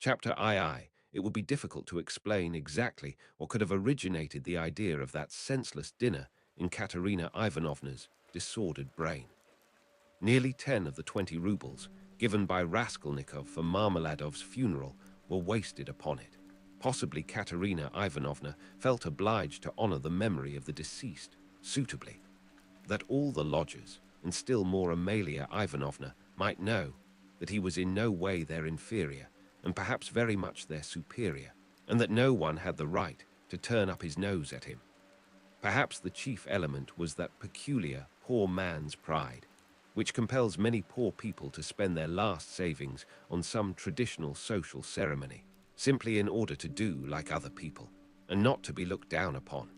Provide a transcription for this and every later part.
Chapter II, it would be difficult to explain exactly what could have originated the idea of that senseless dinner in Katerina Ivanovna's disordered brain. Nearly 10 of the 20 rubles given by Raskolnikov for Marmeladov's funeral were wasted upon it. Possibly Katerina Ivanovna felt obliged to honor the memory of the deceased suitably, that all the lodgers, and still more Amalia Ivanovna, might know that he was in no way their inferior, and perhaps very much their superior, and that no one had the right to turn up his nose at him. Perhaps the chief element was that peculiar poor man's pride, which compels many poor people to spend their last savings on some traditional social ceremony, simply in order to do like other people, and not to be looked down upon.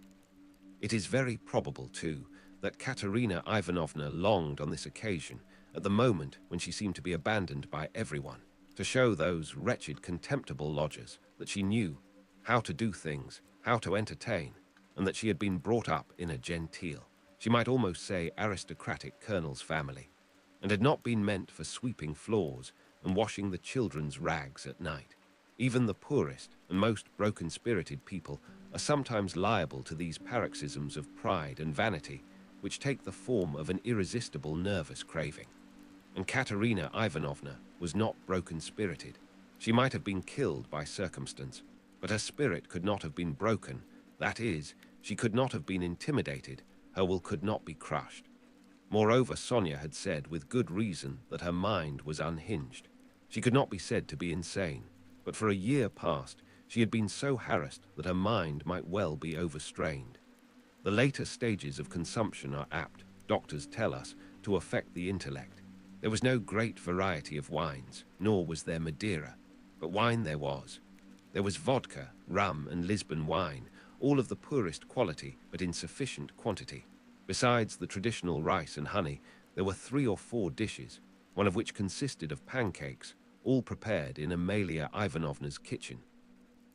It is very probable, too, that Katerina Ivanovna longed on this occasion, at the moment when she seemed to be abandoned by everyone, to show those wretched, contemptible lodgers that she knew how to do things, how to entertain, and that she had been brought up in a genteel, she might almost say aristocratic colonel's family, and had not been meant for sweeping floors and washing the children's rags at night. Even the poorest and most broken-spirited people are sometimes liable to these paroxysms of pride and vanity, which take the form of an irresistible nervous craving. And Katerina Ivanovna was not broken-spirited. She might have been killed by circumstance, but her spirit could not have been broken. That is, she could not have been intimidated, her will could not be crushed. Moreover, Sonia had said with good reason that her mind was unhinged. She could not be said to be insane, but for a year past she had been so harassed that her mind might well be overstrained. The later stages of consumption are apt, doctors tell us, to affect the intellect. There was no great variety of wines, nor was there Madeira, but wine there was. There was vodka, rum, and Lisbon wine, all of the poorest quality, but in sufficient quantity. Besides the traditional rice and honey, there were 3 or 4 dishes, one of which consisted of pancakes, all prepared in Amalia Ivanovna's kitchen.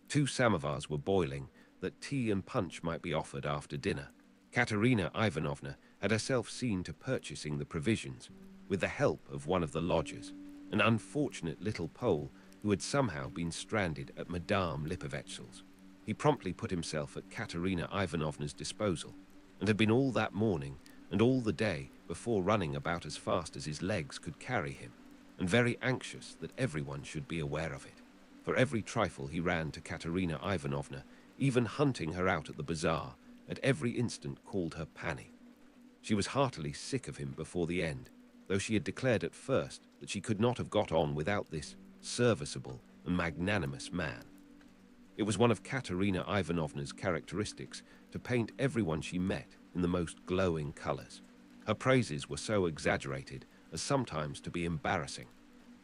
2 samovars were boiling, that tea and punch might be offered after dinner. Katerina Ivanovna had herself seen to purchasing the provisions, with the help of one of the lodgers, an unfortunate little Pole who had somehow been stranded at Madame Lipovetshel's. He promptly put himself at Katerina Ivanovna's disposal, and had been all that morning and all the day before running about as fast as his legs could carry him, and very anxious that everyone should be aware of it. For every trifle he ran to Katerina Ivanovna, even hunting her out at the bazaar, at every instant called her Panny. She was heartily sick of him before the end, though she had declared at first that she could not have got on without this serviceable and magnanimous man. It was one of Katerina Ivanovna's characteristics to paint everyone she met in the most glowing colors. Her praises were so exaggerated as sometimes to be embarrassing.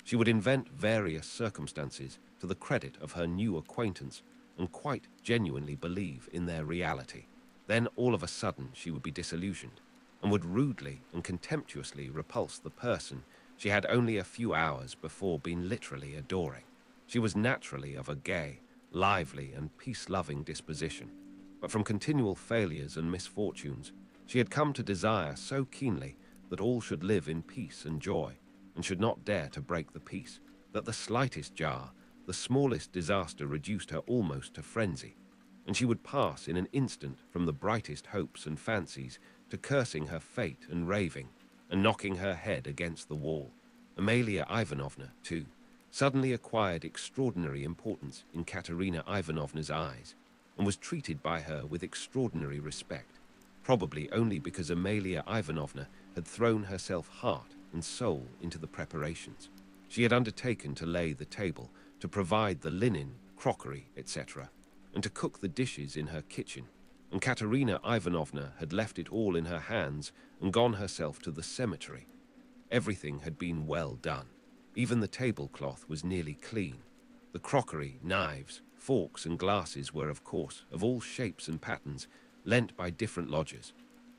She would invent various circumstances to the credit of her new acquaintance and quite genuinely believe in their reality. Then all of a sudden she would be disillusioned and would rudely and contemptuously repulse the person she had only a few hours before been literally adoring. She was naturally of a gay, lively, and peace-loving disposition, but from continual failures and misfortunes, she had come to desire so keenly that all should live in peace and joy, and should not dare to break the peace, that the slightest jar, the smallest disaster reduced her almost to frenzy, and she would pass in an instant from the brightest hopes and fancies to cursing her fate and raving, and knocking her head against the wall. Amalia Ivanovna, too, suddenly acquired extraordinary importance in Katerina Ivanovna's eyes, and was treated by her with extraordinary respect, probably only because Amalia Ivanovna had thrown herself heart and soul into the preparations. She had undertaken to lay the table, to provide the linen, crockery, etc., and to cook the dishes in her kitchen, and Katerina Ivanovna had left it all in her hands and gone herself to the cemetery. Everything had been well done. Even the tablecloth was nearly clean. The crockery, knives, forks, and glasses were, of course, of all shapes and patterns, lent by different lodgers.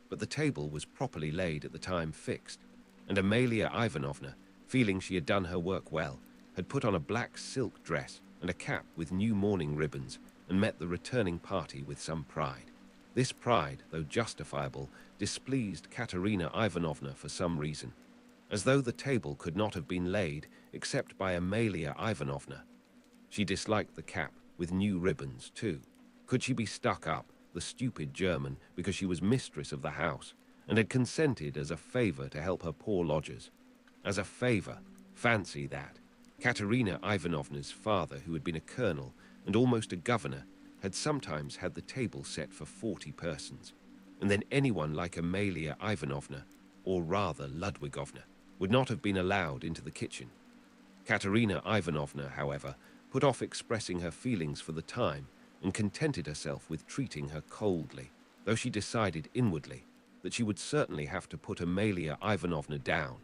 But the table was properly laid at the time fixed, and Amalia Ivanovna, feeling she had done her work well, had put on a black silk dress and a cap with new mourning ribbons, and met the returning party with some pride. This pride, though justifiable, displeased Katerina Ivanovna for some reason, as though the table could not have been laid except by Amalia Ivanovna. She disliked the cap with new ribbons, too. Could she be stuck up, the stupid German, because she was mistress of the house, and had consented as a favor to help her poor lodgers? As a favor, fancy that. Katerina Ivanovna's father, who had been a colonel and almost a governor, had sometimes had the table set for 40 persons, and then anyone like Amalia Ivanovna, or rather Ludwigovna, would not have been allowed into the kitchen. Katerina Ivanovna, however, put off expressing her feelings for the time and contented herself with treating her coldly, though she decided inwardly that she would certainly have to put Amalia Ivanovna down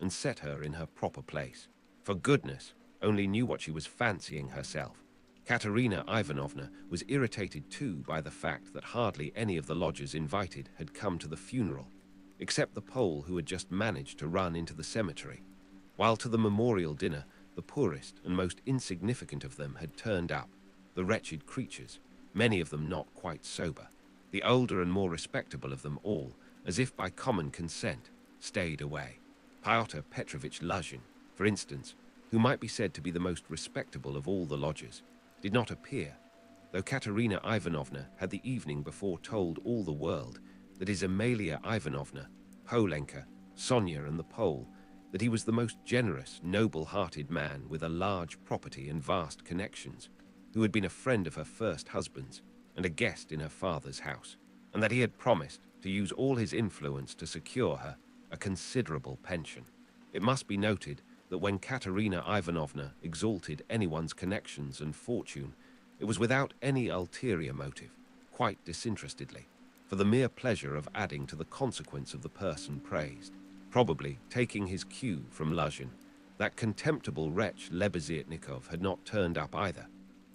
and set her in her proper place. For goodness only knew what she was fancying herself. Katerina Ivanovna was irritated too by the fact that hardly any of the lodgers invited had come to the funeral, except the Pole who had just managed to run into the cemetery, while to the memorial dinner the poorest and most insignificant of them had turned up, the wretched creatures, many of them not quite sober. The older and more respectable of them all, as if by common consent, stayed away. Pyotr Petrovitch Luzhin, for instance, who might be said to be the most respectable of all the lodgers, did not appear, though Katerina Ivanovna had the evening before told all the world that his Amalia Ivanovna, Polenka, Sonia and the Pole, that he was the most generous, noble-hearted man with a large property and vast connections, who had been a friend of her first husband's and a guest in her father's house, and that he had promised to use all his influence to secure her a considerable pension. It must be noted that when Katerina Ivanovna exalted anyone's connections and fortune, it was without any ulterior motive, quite disinterestedly, for the mere pleasure of adding to the consequence of the person praised, probably taking his cue from Luzhin. That contemptible wretch Lebeziatnikov had not turned up either.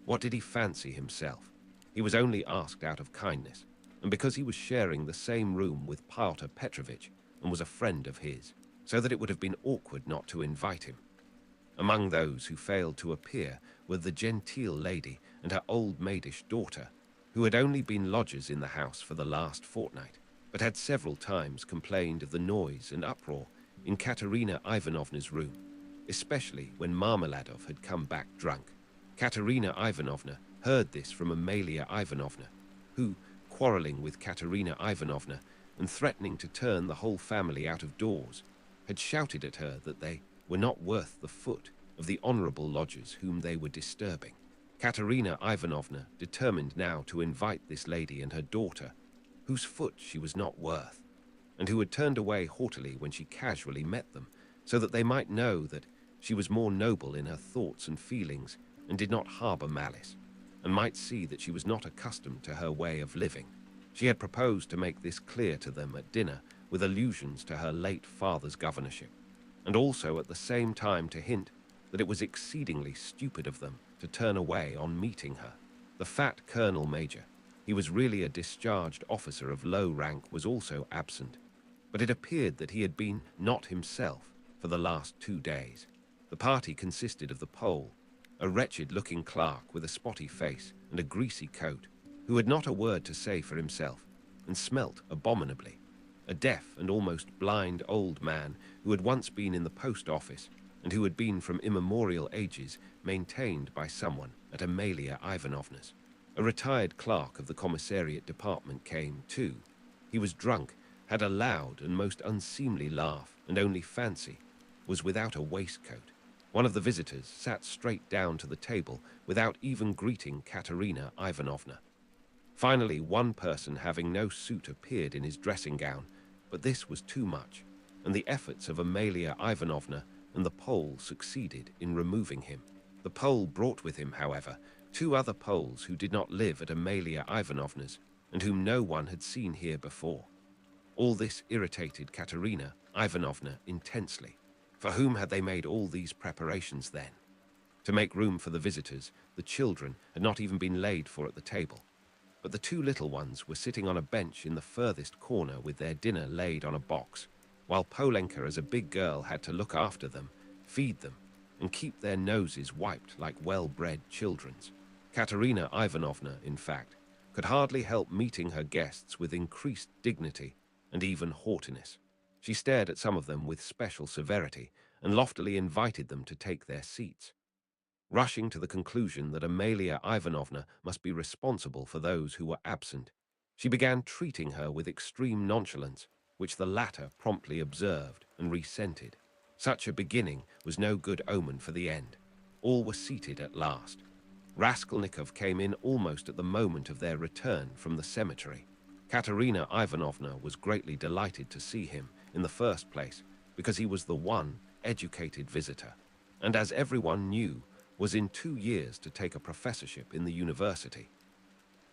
What did he fancy himself? He was only asked out of kindness, and because he was sharing the same room with Pyotr Petrovitch and was a friend of his, so that it would have been awkward not to invite him. Among those who failed to appear were the genteel lady and her old maidish daughter, who had only been lodgers in the house for the last fortnight, but had several times complained of the noise and uproar in Katerina Ivanovna's room, especially when Marmeladov had come back drunk. Katerina Ivanovna heard this from Amalia Ivanovna, who, quarreling with Katerina Ivanovna and threatening to turn the whole family out of doors, had shouted at her that they were not worth the foot of the honorable lodgers whom they were disturbing. Katerina Ivanovna determined now to invite this lady and her daughter, whose foot she was not worth, and who had turned away haughtily when she casually met them, so that they might know that she was more noble in her thoughts and feelings and did not harbor malice, and might see that she was not accustomed to her way of living. She had proposed to make this clear to them at dinner with allusions to her late father's governorship, and also at the same time to hint that it was exceedingly stupid of them to turn away on meeting her. The fat colonel major, he was really a discharged officer of low rank, was also absent, but it appeared that he had been not himself for the last 2 days. The party consisted of the Pole, a wretched-looking clerk with a spotty face and a greasy coat, who had not a word to say for himself and smelt abominably, a deaf and almost blind old man who had once been in the post office and who had been from immemorial ages maintained by someone at Amalia Ivanovna's. A retired clerk of the commissariat department came, too. He was drunk, had a loud and most unseemly laugh, and only fancy was without a waistcoat. One of the visitors sat straight down to the table without even greeting Katerina Ivanovna. Finally, one person having no suit appeared in his dressing gown, but this was too much, and the efforts of Amalia Ivanovna and the Pole succeeded in removing him. The Pole brought with him, however, 2 other Poles who did not live at Amalia Ivanovna's and whom no one had seen here before. All this irritated Katerina Ivanovna intensely. For whom had they made all these preparations then? To make room for the visitors, the children had not even been laid for at the table, but the 2 little ones were sitting on a bench in the furthest corner with their dinner laid on a box, while Polenka, as a big girl, had to look after them, feed them, and keep their noses wiped like well-bred children's. Katerina Ivanovna, in fact, could hardly help meeting her guests with increased dignity and even haughtiness. She stared at some of them with special severity and loftily invited them to take their seats. rushing to the conclusion that Amalia Ivanovna must be responsible for those who were absent. She began treating her with extreme nonchalance, which the latter promptly observed and resented. Such a beginning was no good omen for the end. All were seated at last. Raskolnikov came in almost at the moment of their return from the cemetery. Katerina Ivanovna was greatly delighted to see him, in the first place, because he was the one educated visitor, and as everyone knew, was in 2 years to take a professorship in the university.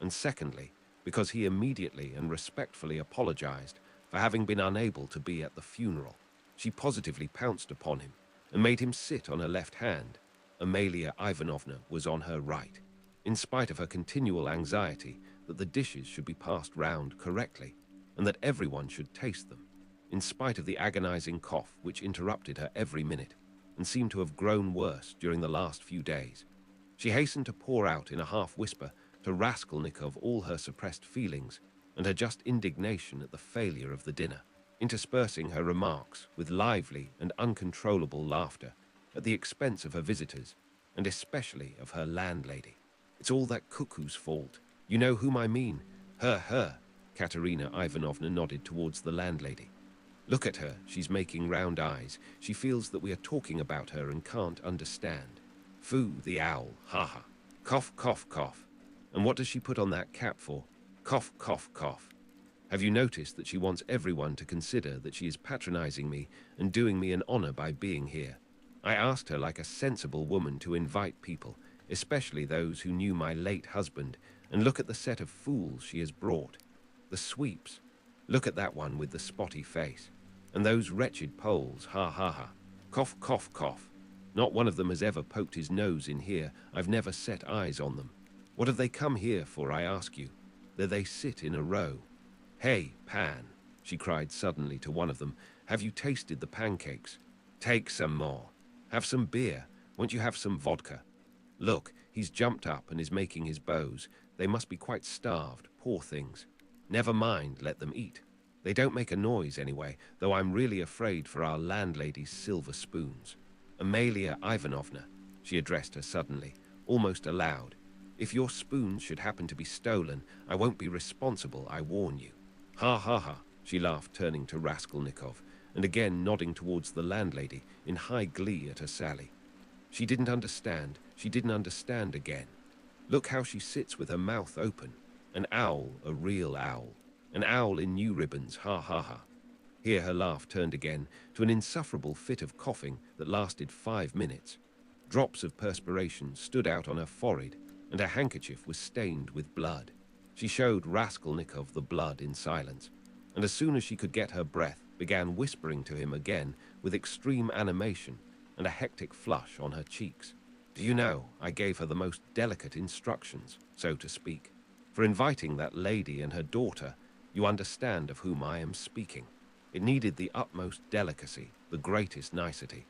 And secondly, because he immediately and respectfully apologized for having been unable to be at the funeral. She positively pounced upon him and made him sit on her left hand. Amalia Ivanovna was on her right, in spite of her continual anxiety that the dishes should be passed round correctly and that everyone should taste them, in spite of the agonizing cough which interrupted her every minute and seemed to have grown worse during the last few days. She hastened to pour out in a half-whisper to Raskolnikov all her suppressed feelings and her just indignation at the failure of the dinner, interspersing her remarks with lively and uncontrollable laughter at the expense of her visitors, and especially of her landlady. "It's all that cuckoo's fault. You know whom I mean. Her. Katerina Ivanovna nodded towards the landlady. "Look at her, she's making round eyes. She feels that we are talking about her and can't understand. Foo, the owl, ha. Cough, cough, cough. And what does she put on that cap for? Cough, cough, cough. Have you noticed that she wants everyone to consider that she is patronizing me and doing me an honor by being here? I asked her like a sensible woman to invite people, especially those who knew my late husband, and look at the set of fools she has brought. The sweeps. Look at that one with the spotty face. And those wretched Poles, ha. Cough, cough, cough. Not one of them has ever poked his nose in here. I've never set eyes on them. What have they come here for, I ask you? There they sit in a row. Hey, Pan, she cried suddenly to one of them, have you tasted the pancakes? Take some more. Have some beer. Won't you have some vodka? Look, he's jumped up and is making his bows. They must be quite starved, poor things. Never mind, let them eat. They don't make a noise anyway, though I'm really afraid for our landlady's silver spoons. Amalia Ivanovna, she addressed her suddenly, almost aloud. If your spoons should happen to be stolen, I won't be responsible, I warn you. Ha, she laughed, turning to Raskolnikov, and again nodding towards the landlady in high glee at her sally. She didn't understand again. Look how she sits with her mouth open. An owl, a real owl. An owl in new ribbons, ha. Here her laugh turned again to an insufferable fit of coughing that lasted 5 minutes. Drops of perspiration stood out on her forehead, and her handkerchief was stained with blood. She showed Raskolnikov the blood in silence, and as soon as she could get her breath, began whispering to him again with extreme animation and a hectic flush on her cheeks. Do you know, I gave her the most delicate instructions, so to speak, for inviting that lady and her daughter. You understand of whom I am speaking. It needed the utmost delicacy, the greatest nicety.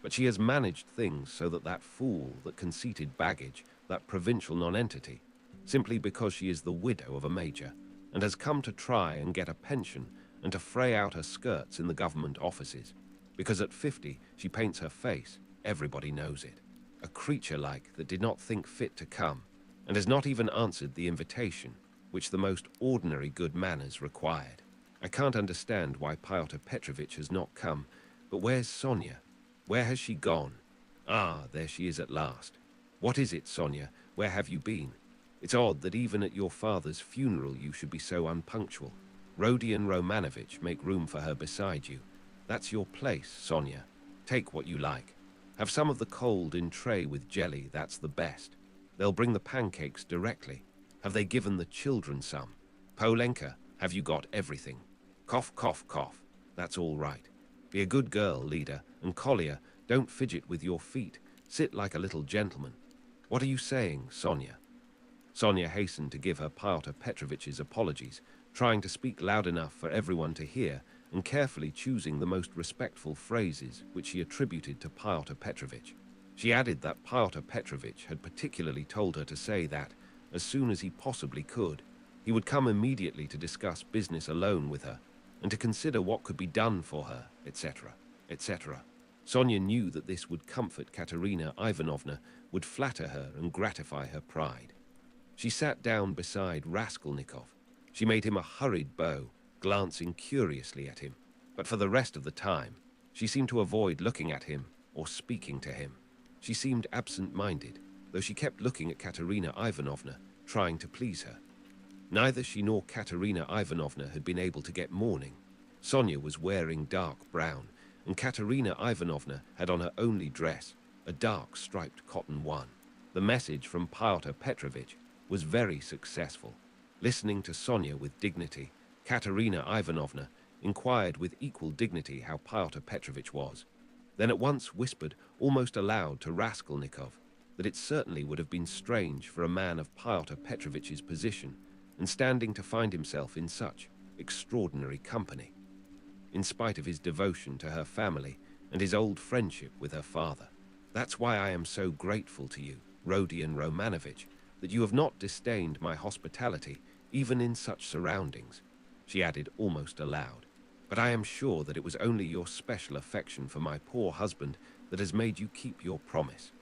But she has managed things so that fool, that conceited baggage, that provincial nonentity, simply because she is the widow of a major, and has come to try and get a pension and to fray out her skirts in the government offices, because at 50 she paints her face, everybody knows it. A creature like that did not think fit to come, and has not even answered the invitation, which the most ordinary good manners required. I can't understand why Pyotr Petrovitch has not come, but where's Sonia? Where has she gone? Ah, there she is at last. What is it, Sonia? Where have you been? It's odd that even at your father's funeral you should be so unpunctual. Rodion Romanovitch, make room for her beside you. That's your place, Sonia. Take what you like. Have some of the cold in tray with jelly, that's the best. They'll bring the pancakes directly. Have they given the children some? Polenka, have you got everything? Cough, cough, cough. That's all right. Be a good girl, Lida, and Kolya, don't fidget with your feet. Sit like a little gentleman. What are you saying, Sonia? Sonia hastened to give her Pyotr Petrovitch's apologies, trying to speak loud enough for everyone to hear and carefully choosing the most respectful phrases which she attributed to Pyotr Petrovitch. She added that Pyotr Petrovitch had particularly told her to say that, as soon as he possibly could, he would come immediately to discuss business alone with her and to consider what could be done for her, etc. Sonia knew that this would comfort Katerina Ivanovna would flatter her and gratify her pride. She sat down beside Raskolnikov. She made him a hurried bow, glancing curiously at him. But for the rest of the time, she seemed to avoid looking at him or speaking to him. She seemed absent-minded, though she kept looking at Katerina Ivanovna, trying to please her. Neither she nor Katerina Ivanovna had been able to get mourning. Sonia was wearing dark brown, and Katerina Ivanovna had on her only dress, a dark striped cotton one. The message from Pyotr Petrovitch was very successful. Listening to Sonia with dignity, Katerina Ivanovna inquired with equal dignity how Pyotr Petrovitch was, then at once whispered almost aloud to Raskolnikov that it certainly would have been strange for a man of Pyotr Petrovitch's position and standing to find himself in such extraordinary company, in spite of his devotion to her family and his old friendship with her father. That's why I am so grateful to you, Rodion Romanovich, that you have not disdained my hospitality even in such surroundings, she added almost aloud. But I am sure that it was only your special affection for my poor husband that has made you keep your promise.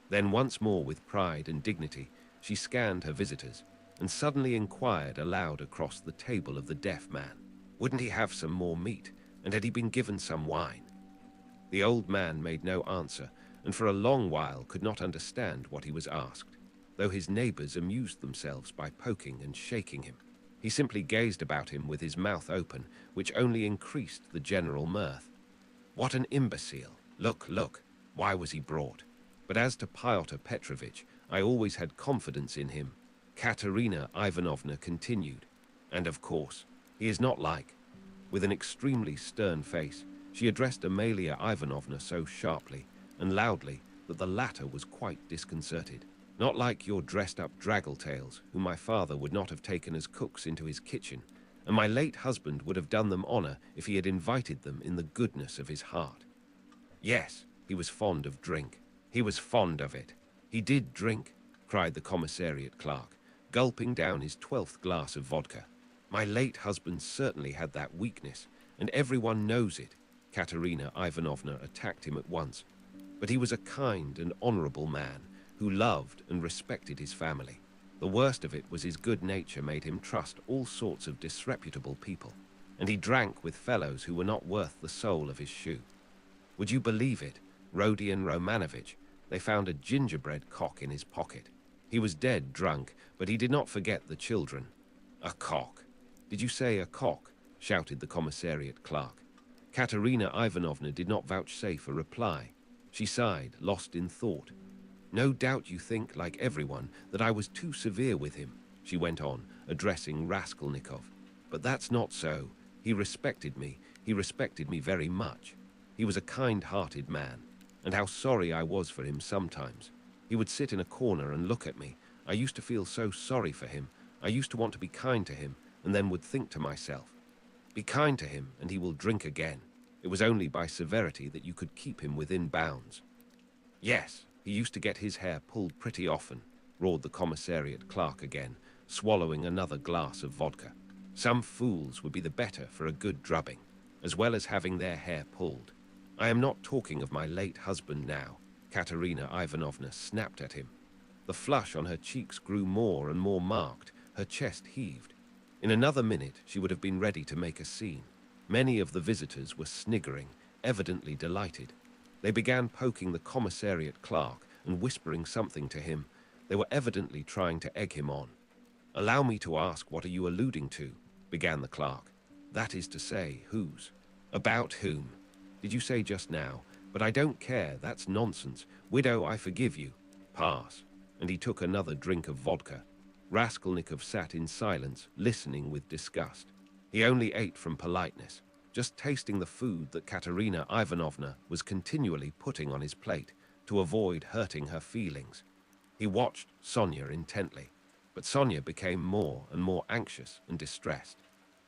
Then once more with pride and dignity, she scanned her visitors and suddenly inquired aloud across the table of the deaf man. Wouldn't he have some more meat, and had he been given some wine? The old man made no answer, and for a long while could not understand what he was asked, though his neighbors amused themselves by poking and shaking him. He simply gazed about him with his mouth open, which only increased the general mirth. What an imbecile! Look, look! Why was he brought? But as to Pyotr Petrovitch, I always had confidence in him, Katerina Ivanovna continued. And of course, he is not like. With an extremely stern face, she addressed Amalia Ivanovna so sharply and loudly that the latter was quite disconcerted. Not like your dressed-up draggle-tails, whom my father would not have taken as cooks into his kitchen, and my late husband would have done them honor if he had invited them in the goodness of his heart. Yes, he was fond of drink. He was fond of it. He did drink, cried the commissariat clerk, gulping down his 12th glass of vodka. My late husband certainly had that weakness, and everyone knows it. Katerina Ivanovna attacked him at once. But he was a kind and honorable man, who loved and respected his family. The worst of it was his good nature made him trust all sorts of disreputable people, and he drank with fellows who were not worth the sole of his shoe. Would you believe it, Rodion Romanovich, they found a gingerbread cock in his pocket. He was dead drunk, but he did not forget the children. A cock. Did you say a cock? Shouted the commissariat clerk. Katerina Ivanovna did not vouchsafe a reply. She sighed, lost in thought. No doubt you think, like everyone, that I was too severe with him, she went on, addressing Raskolnikov. But that's not so. He respected me very much. He was a kind-hearted man, and how sorry I was for him sometimes. He would sit in a corner and look at me. I used to feel so sorry for him. I used to want to be kind to him, and then would think to myself, be kind to him and he will drink again. It was only by severity that you could keep him within bounds. Yes, he used to get his hair pulled pretty often, roared the commissariat clerk again, swallowing another glass of vodka. Some fools would be the better for a good drubbing, as well as having their hair pulled. I am not talking of my late husband now, Katerina Ivanovna snapped at him. The flush on her cheeks grew more and more marked, her chest heaved. In another minute she would have been ready to make a scene. Many of the visitors were sniggering, evidently delighted. They began poking the commissariat clerk and whispering something to him. They were evidently trying to egg him on. Allow me to ask, what are you alluding to? Began the clerk. That is to say, whose? About whom? Did you say just now? But I don't care, that's nonsense. Widow, I forgive you. Pass. And he took another drink of vodka. Raskolnikov sat in silence, listening with disgust. He only ate from politeness, just tasting the food that Katerina Ivanovna was continually putting on his plate to avoid hurting her feelings. He watched Sonia intently, but Sonia became more and more anxious and distressed.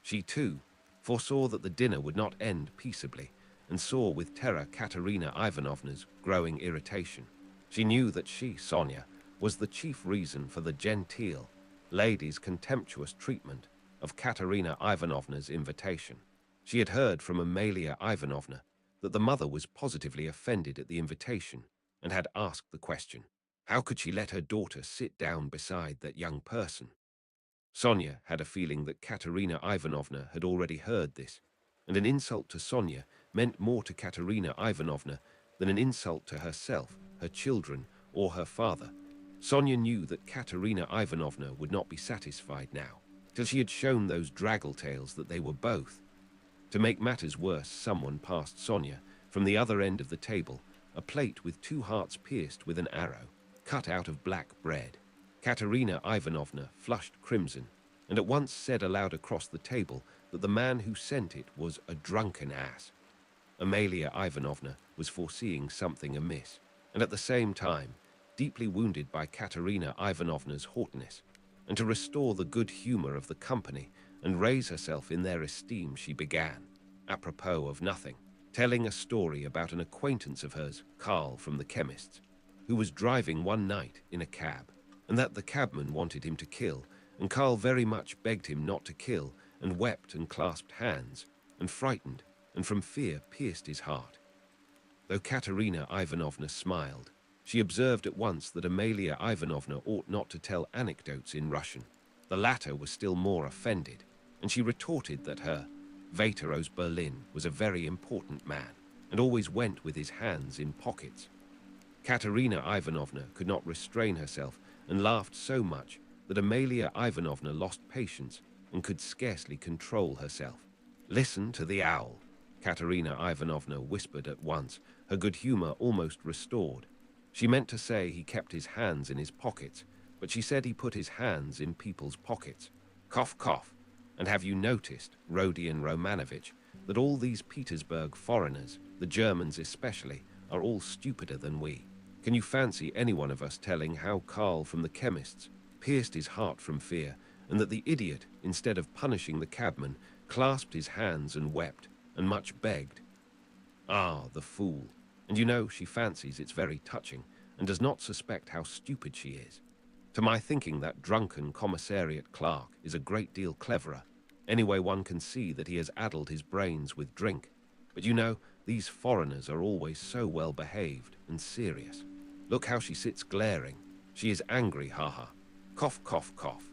She, too, foresaw that the dinner would not end peaceably, and saw with terror Katerina Ivanovna's growing irritation. She knew that she, Sonia, was the chief reason for the genteel lady's contemptuous treatment of Katerina Ivanovna's invitation. She had heard from Amalia Ivanovna that the mother was positively offended at the invitation and had asked the question. How could she let her daughter sit down beside that young person? Sonia had a feeling that Katerina Ivanovna had already heard this, and an insult to Sonia meant more to Katerina Ivanovna than an insult to herself, her children, or her father. Sonia knew that Katerina Ivanovna would not be satisfied now, till she had shown those draggle-tails that they were both. To make matters worse, someone passed Sonia, from the other end of the table, a plate with 2 hearts pierced with an arrow, cut out of black bread. Katerina Ivanovna flushed crimson, and at once said aloud across the table that the man who sent it was a drunken ass. Amalia Ivanovna was foreseeing something amiss, and at the same time, deeply wounded by Katerina Ivanovna's haughtiness, and to restore the good humor of the company and raise herself in their esteem, she began, apropos of nothing, telling a story about an acquaintance of hers, Karl from the chemist's, who was driving one night in a cab, and that the cabman wanted him to kill, and Karl very much begged him not to kill, and wept and clasped hands, and frightened, and from fear pierced his heart. Though Katerina Ivanovna smiled, she observed at once that Amalia Ivanovna ought not to tell anecdotes in Russian. The latter was still more offended, and she retorted that her Vater aus Berlin was a very important man, and always went with his hands in pockets. Katerina Ivanovna could not restrain herself and laughed so much that Amalia Ivanovna lost patience and could scarcely control herself. "Listen to the owl," Katerina Ivanovna whispered at once, her good humor almost restored. She meant to say he kept his hands in his pockets, but she said he put his hands in people's pockets. Cough, cough. And have you noticed, Rodion Romanovich, that all these Petersburg foreigners, the Germans especially, are all stupider than we? Can you fancy any one of us telling how Karl from the chemist's pierced his heart from fear, and that the idiot, instead of punishing the cabman, clasped his hands and wept, and much begged? Ah, the fool! And you know, she fancies it's very touching, and does not suspect how stupid she is. To my thinking, that drunken commissariat clerk is a great deal cleverer. Anyway, one can see that he has addled his brains with drink. But you know, these foreigners are always so well behaved and serious. Look how she sits glaring. She is angry, ha-ha. Cough, cough, cough.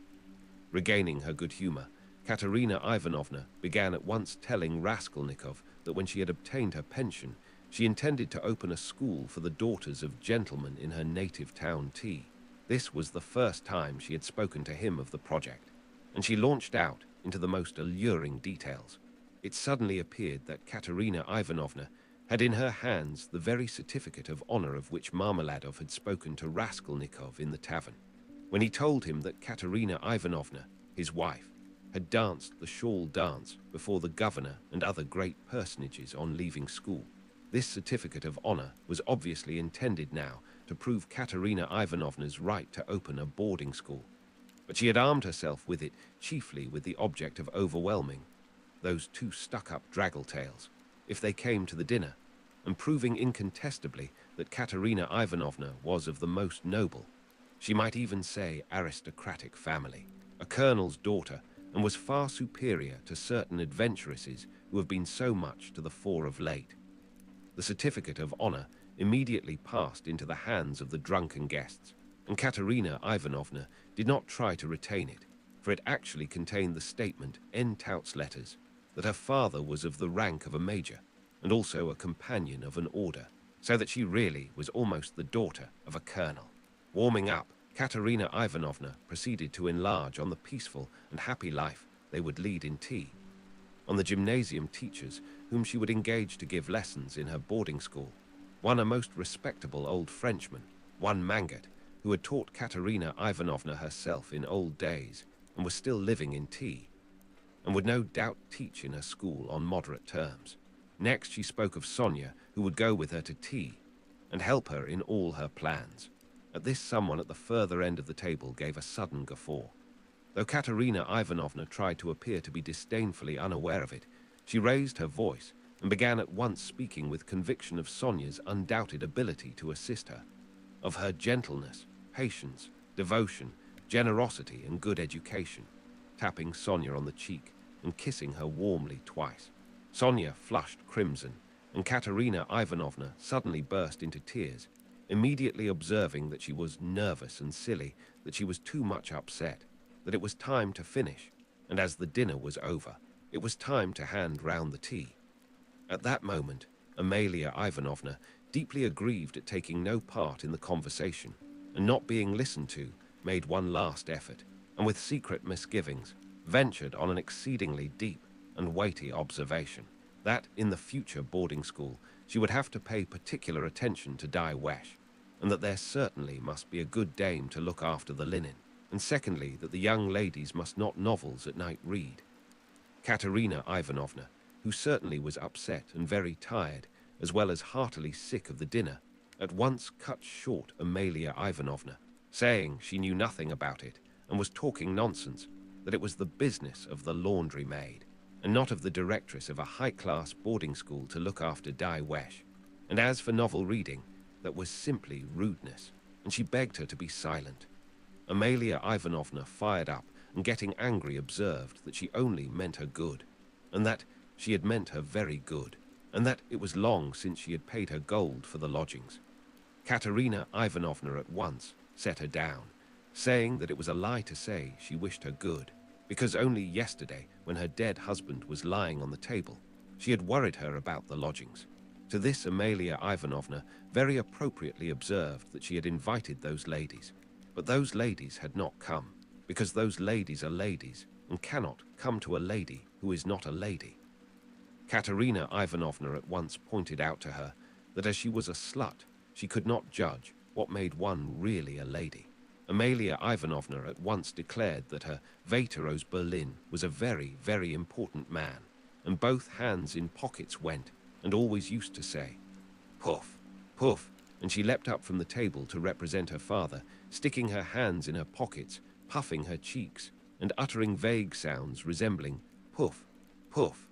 Regaining her good humor, Katerina Ivanovna began at once telling Raskolnikov that when she had obtained her pension, she intended to open a school for the daughters of gentlemen in her native town T. This was the first time she had spoken to him of the project, and she launched out into the most alluring details. It suddenly appeared that Katerina Ivanovna had in her hands the very certificate of honor of which Marmeladov had spoken to Raskolnikov in the tavern, when he told him that Katerina Ivanovna, his wife, had danced the shawl dance before the governor and other great personages on leaving school. This certificate of honor was obviously intended now to prove Katerina Ivanovna's right to open a boarding school, but she had armed herself with it chiefly with the object of overwhelming those 2 stuck-up draggle-tails, if they came to the dinner, and proving incontestably that Katerina Ivanovna was of the most noble, she might even say aristocratic family, a colonel's daughter, and was far superior to certain adventuresses who have been so much to the fore of late. The certificate of honor immediately passed into the hands of the drunken guests, and Katerina Ivanovna did not try to retain it, for it actually contained the statement, en touts letters, that her father was of the rank of a major, and also a companion of an order, so that she really was almost the daughter of a colonel. Warming up, Katerina Ivanovna proceeded to enlarge on the peaceful and happy life they would lead in T, on the gymnasium teachers whom she would engage to give lessons in her boarding school, one a most respectable old Frenchman, one Mangat, who had taught Katerina Ivanovna herself in old days and was still living in T, and would no doubt teach in her school on moderate terms. Next she spoke of Sonia, who would go with her to T and help her in all her plans. At this, someone at the further end of the table gave a sudden guffaw. Though Katerina Ivanovna tried to appear to be disdainfully unaware of it, she raised her voice and began at once speaking with conviction of Sonia's undoubted ability to assist her, of her gentleness, patience, devotion, generosity, and good education, tapping Sonia on the cheek and kissing her warmly twice. Sonia flushed crimson, and Katerina Ivanovna suddenly burst into tears. immediately observing that she was nervous and silly, that she was too much upset, that it was time to finish, and as the dinner was over, it was time to hand round the tea. At that moment, Amalia Ivanovna, deeply aggrieved at taking no part in the conversation and not being listened to, made one last effort, and with secret misgivings, ventured on an exceedingly deep and weighty observation, that in the future boarding school she would have to pay particular attention to Die Wesh, and that there certainly must be a good dame to look after the linen, and secondly, that the young ladies must not novels at night read. Katerina Ivanovna, who certainly was upset and very tired, as well as heartily sick of the dinner, at once cut short Amalia Ivanovna, saying she knew nothing about it and was talking nonsense, that it was the business of the laundry maid, and not of the directress of a high-class boarding school to look after Die Wesh. And as for novel reading, that was simply rudeness, and she begged her to be silent. Amalia Ivanovna fired up and getting angry observed that she only meant her good, and that she had meant her very good, and that it was long since she had paid her gold for the lodgings. Katerina Ivanovna at once set her down, saying that it was a lie to say she wished her good, because only yesterday, when her dead husband was lying on the table, she had worried her about the lodgings. To this Amalia Ivanovna very appropriately observed that she had invited those ladies, but those ladies had not come, because those ladies are ladies and cannot come to a lady who is not a lady. Katerina Ivanovna at once pointed out to her that as she was a slut, she could not judge what made one really a lady. Amalia Ivanovna at once declared that her Vater aus Berlin was a very, very important man, and both hands in pockets went, and always used to say, "Puff, puff," and she leapt up from the table to represent her father, sticking her hands in her pockets, puffing her cheeks, and uttering vague sounds resembling puff, puff,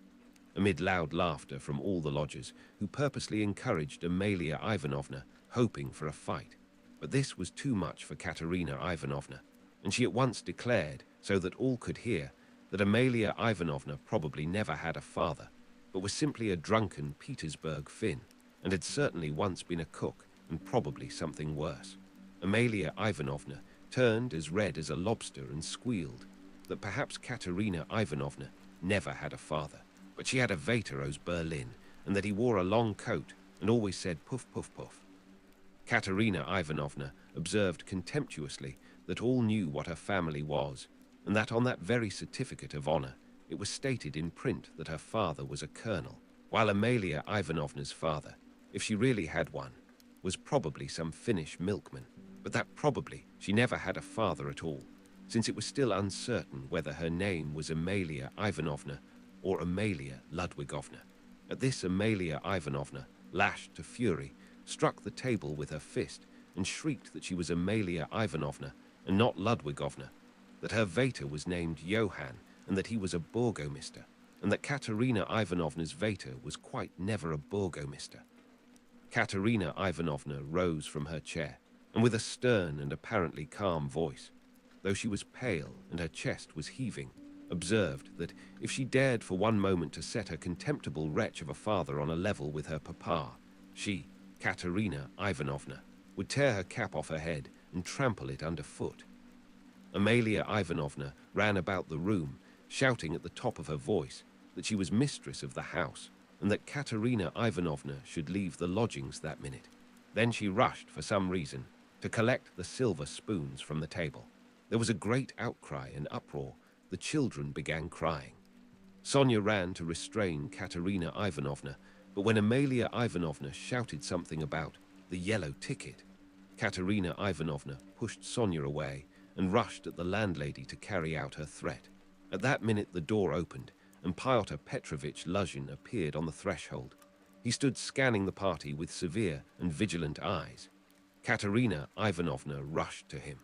amid loud laughter from all the lodgers, who purposely encouraged Amalia Ivanovna, hoping for a fight. But this was too much for Katerina Ivanovna, and she at once declared, so that all could hear, that Amalia Ivanovna probably never had a father, but was simply a drunken Petersburg Finn, and had certainly once been a cook, and probably something worse. Amalia Ivanovna turned as red as a lobster and squealed that perhaps Katerina Ivanovna never had a father, but she had a Vater aus Berlin, and that he wore a long coat and always said puff, puff, puff. Katerina Ivanovna observed contemptuously that all knew what her family was, and that on that very certificate of honor it was stated in print that her father was a colonel, while Amalia Ivanovna's father, if she really had one, was probably some Finnish milkman, but that probably she never had a father at all, since it was still uncertain whether her name was Amalia Ivanovna or Amalia Ludwigovna. At this Amalia Ivanovna, lashed to fury, struck the table with her fist and shrieked that she was Amalia Ivanovna and not Ludwigovna, that her Vater was named Johann and that he was a burgomister, and that Katerina Ivanovna's Vater was quite never a burgomister. Katerina Ivanovna rose from her chair, and with a stern and apparently calm voice, though she was pale and her chest was heaving, observed that if she dared for one moment to set her contemptible wretch of a father on a level with her papa, she, Katerina Ivanovna, would tear her cap off her head and trample it underfoot. Amalia Ivanovna ran about the room, shouting at the top of her voice that she was mistress of the house, and that Katerina Ivanovna should leave the lodgings that minute. Then she rushed, for some reason, to collect the silver spoons from the table. There was a great outcry and uproar. The children began crying. Sonia ran to restrain Katerina Ivanovna, but when Amalia Ivanovna shouted something about the yellow ticket, Katerina Ivanovna pushed Sonia away and rushed at the landlady to carry out her threat. At that minute the door opened, and Pyotr Petrovitch Luzhin appeared on the threshold. He stood scanning the party with severe and vigilant eyes. Katerina Ivanovna rushed to him.